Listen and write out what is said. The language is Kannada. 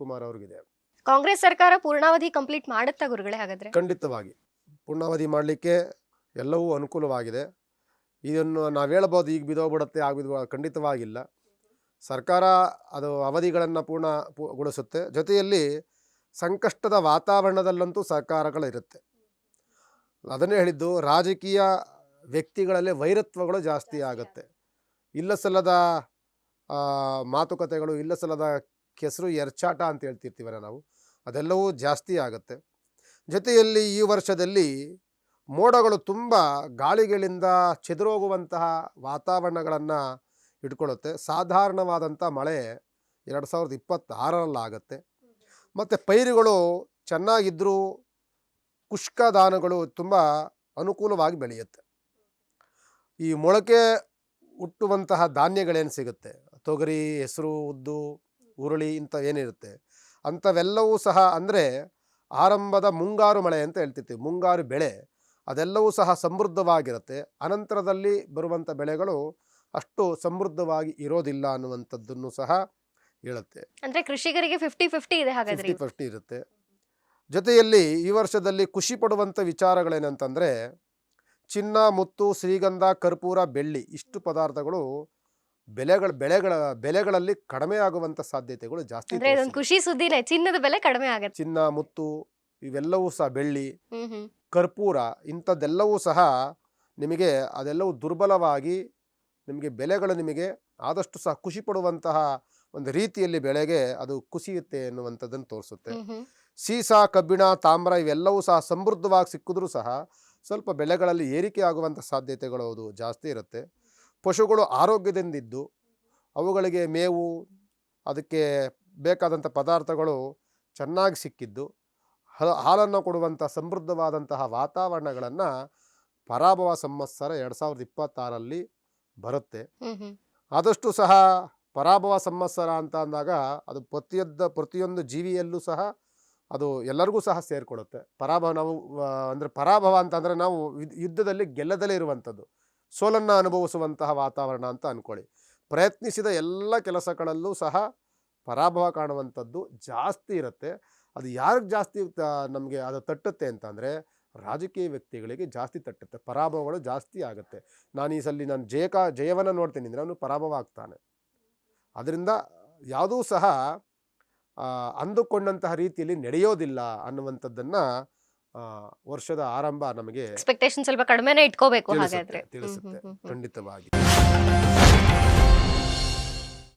ಶಿವಕುಮಾರ್ ಅವ್ರಿಗಿದೆ. ಕಾಂಗ್ರೆಸ್ ಸರ್ಕಾರ ಪೂರ್ಣಾವಧಿ ಕಂಪ್ಲೀಟ್ ಮಾಡುತ್ತಾ ಗುರುಗಳೇ ಹಾಗಾದ್ರೆ? ಖಂಡಿತವಾಗಿ ಪೂರ್ಣಾವಧಿ ಮಾಡಲಿಕ್ಕೆ ಎಲ್ಲವೂ ಅನುಕೂಲವಾಗಿದೆ. ಇದನ್ನು ನಾವು ಹೇಳ್ಬೋದು ಈಗ ಬಿದೋಗ್ಬಿಡುತ್ತೆ ಆಗಿದ್ದು, ಖಂಡಿತವಾಗಿಲ್ಲ. ಸರ್ಕಾರ ಅದು ಅವಧಿಗಳನ್ನು ಪೂರ್ಣಗೊಳಿಸುತ್ತೆ. ಜೊತೆಯಲ್ಲಿ ಸಂಕಷ್ಟದ ವಾತಾವರಣದಲ್ಲಂತೂ ಸರ್ಕಾರಗಳಿರುತ್ತೆ. ಅದನ್ನೇ ಹೇಳಿದ್ದು, ರಾಜಕೀಯ ವ್ಯಕ್ತಿಗಳಲ್ಲೇ ವೈರತ್ವಗಳು ಜಾಸ್ತಿ ಆಗುತ್ತೆ. ಇಲ್ಲ ಸಲ್ಲದ ಮಾತುಕತೆಗಳು, ಇಲ್ಲ ಸಲ್ಲದ ಕೆಸರು ಎರ್ಚಾಟ ಅಂತ ಹೇಳ್ತಿರ್ತೀವಲ್ಲ ನಾವು, ಅದೆಲ್ಲವೂ ಜಾಸ್ತಿ ಆಗುತ್ತೆ. ಜೊತೆಯಲ್ಲಿ ಈ ವರ್ಷದಲ್ಲಿ ಮೋಡಗಳು ತುಂಬ ಗಾಳಿಗಳಿಂದ ಚೆದುರೋಗುವಂತಹ ವಾತಾವರಣಗಳನ್ನು ಇಟ್ಕೊಳ್ಳುತ್ತೆ. ಸಾಧಾರಣವಾದಂಥ ಮಳೆ 2026ರಲ್ಲಾಗುತ್ತೆ. ಮತ್ತು ಪೈರುಗಳು ಚೆನ್ನಾಗಿದ್ದರೂ ಕುಷ್ಕದಾನಗಳು ತುಂಬ ಅನುಕೂಲವಾಗಿ ಬೆಳೆಯುತ್ತೆ. ಈ ಮೊಳಕೆ ಹುಟ್ಟುವಂತಹ ಧಾನ್ಯಗಳೇನು ಸಿಗುತ್ತೆ, ತೊಗರಿ, ಹೆಸರು, ಉದ್ದು, ಹುರುಳಿ ಇಂಥವೇನಿರುತ್ತೆ ಅಂಥವೆಲ್ಲವೂ ಸಹ, ಅಂದರೆ ಆರಂಭದ ಮುಂಗಾರು ಮಳೆ ಅಂತ ಹೇಳ್ತಿರ್ತೀವಿ, ಮುಂಗಾರು ಬೆಳೆ, ಅದೆಲ್ಲವೂ ಸಹ ಸಮೃದ್ಧವಾಗಿರುತ್ತೆ. ಅನಂತರದಲ್ಲಿ ಬರುವಂಥ ಬೆಳೆಗಳು ಅಷ್ಟು ಸಮೃದ್ಧವಾಗಿ ಇರೋದಿಲ್ಲ ಅನ್ನುವಂಥದ್ದನ್ನು ಸಹ ಹೇಳುತ್ತೆ. ಅಂದರೆ ಕೃಷಿಕರಿಗೆ 50-50 ಇದೆ ಹಾಗಾದ್ರೆ. 50-50 ಇರುತ್ತೆ. ಜೊತೆಯಲ್ಲಿ ಈ ವರ್ಷದಲ್ಲಿ ಖುಷಿ ಪಡುವಂಥ ವಿಚಾರಗಳೇನಂತಂದರೆ, ಚಿನ್ನ, ಮುತ್ತು, ಶ್ರೀಗಂಧ, ಕರ್ಪೂರ, ಬೆಳ್ಳಿ ಇಷ್ಟು ಪದಾರ್ಥಗಳು ಬೆಲೆಗಳಲ್ಲಿ ಕಡಿಮೆ ಆಗುವಂಥ ಸಾಧ್ಯತೆಗಳು ಜಾಸ್ತಿ. ಅಂದ್ರೆ ಇದೊಂದು ಖುಷಿ ಸುದ್ದಿನೇ, ಚಿನ್ನದ ಬೆಲೆ ಕಡಿಮೆ ಆಗುತ್ತೆ. ಚಿನ್ನ, ಮುತ್ತು ಇವೆಲ್ಲವೂ ಸಹ, ಬೆಳ್ಳಿ, ಕರ್ಪೂರ ಇಂಥದ್ದೆಲ್ಲವೂ ಸಹ ನಿಮಗೆ ಅದೆಲ್ಲವೂ ದುರ್ಬಲವಾಗಿ ನಿಮಗೆ ಬೆಲೆಗಳು ನಿಮಗೆ ಆದಷ್ಟು ಸಹ ಖುಷಿ ಪಡುವಂತಹ ಒಂದು ರೀತಿಯಲ್ಲಿ ಬೆಳೆಗೆ ಅದು ಕುಸಿಯುತ್ತೆ ಎನ್ನುವಂಥದ್ದನ್ನು ತೋರಿಸುತ್ತೆ. ಸೀಸ, ಕಬ್ಬಿಣ, ತಾಮ್ರ ಇವೆಲ್ಲವೂ ಸಹ ಸಮೃದ್ಧವಾಗಿ ಸಿಕ್ಕಿದ್ರೂ ಸಹ ಸ್ವಲ್ಪ ಬೆಲೆಗಳಲ್ಲಿ ಏರಿಕೆ ಆಗುವಂಥ ಸಾಧ್ಯತೆಗಳು ಅದು ಜಾಸ್ತಿ ಇರುತ್ತೆ. ಪಶುಗಳು ಆರೋಗ್ಯದಿಂದಿದ್ದು ಅವುಗಳಿಗೆ ಮೇವು, ಅದಕ್ಕೆ ಬೇಕಾದಂಥ ಪದಾರ್ಥಗಳು ಚೆನ್ನಾಗಿ ಸಿಕ್ಕಿದ್ದು ಹಾಲನ್ನು ಕೊಡುವಂಥ ಸಮೃದ್ಧವಾದಂತಹ ವಾತಾವರಣಗಳನ್ನು ಪರಾಭವ ಸಂವತ್ಸರ 2026ರಲ್ಲಿ ಬರುತ್ತೆ. ಆದಷ್ಟು ಸಹ ಪರಾಭವ ಸಂವತ್ಸರ ಅಂತ ಅಂದಾಗ ಅದು ಪ್ರತಿಯೊಂದು ಜೀವಿಯಲ್ಲೂ ಸಹ ಅದು ಎಲ್ಲರಿಗೂ ಸಹ ಸೇರಿಕೊಳ್ಳುತ್ತೆ. ನಾವು ಅಂದರೆ ಪರಾಭವ ಅಂತಂದರೆ ನಾವು ಯುದ್ಧದಲ್ಲಿ ಗೆಲ್ಲದಲ್ಲೇ ಇರುವಂಥದ್ದು, ಸೋಲನ್ನು ಅನುಭವಿಸುವಂತಹ ವಾತಾವರಣ ಅಂತ ಅಂದ್ಕೊಳ್ಳಿ. ಪ್ರಯತ್ನಿಸಿದ ಎಲ್ಲ ಕೆಲಸಗಳಲ್ಲೂ ಸಹ ಪರಾಭವ ಕಾಣುವಂಥದ್ದು ಜಾಸ್ತಿ ಇರುತ್ತೆ. ಅದು ಯಾರಿಗೆ ಜಾಸ್ತಿ ನಮಗೆ ಅದು ತಟ್ಟುತ್ತೆ ಅಂತಂದರೆ, ರಾಜಕೀಯ ವ್ಯಕ್ತಿಗಳಿಗೆ ಜಾಸ್ತಿ ತಟ್ಟುತ್ತೆ, ಪರಾಭವಗಳು ಜಾಸ್ತಿ ಆಗುತ್ತೆ. ನಾನು ಈ ಸಲ ಜಯವನ್ನು ನೋಡ್ತೀನಿ ಅಂದರೆ ಅವನು ಪರಾಭವ ಆಗ್ತಾನೆ. ಅದರಿಂದ ಯಾವುದೂ ಸಹ ಅಂದುಕೊಂಡಂತಹ ರೀತಿಯಲ್ಲಿ ನಡೆಯೋದಿಲ್ಲ ಅನ್ನುವಂಥದ್ದನ್ನು ವರ್ಷದ ಆರಂಭ ನಮಗೆ ಎಕ್ಸ್ಪೆಕ್ಟೇಷನ್ ಸ್ವಲ್ಪ ಕಡಿಮೆನೇ ಇಟ್ಕೋಬೇಕು ಹಾಗಾದ್ರೆ ತಿಳಿಸುತ್ತೆ ಖಂಡಿತವಾಗಿ.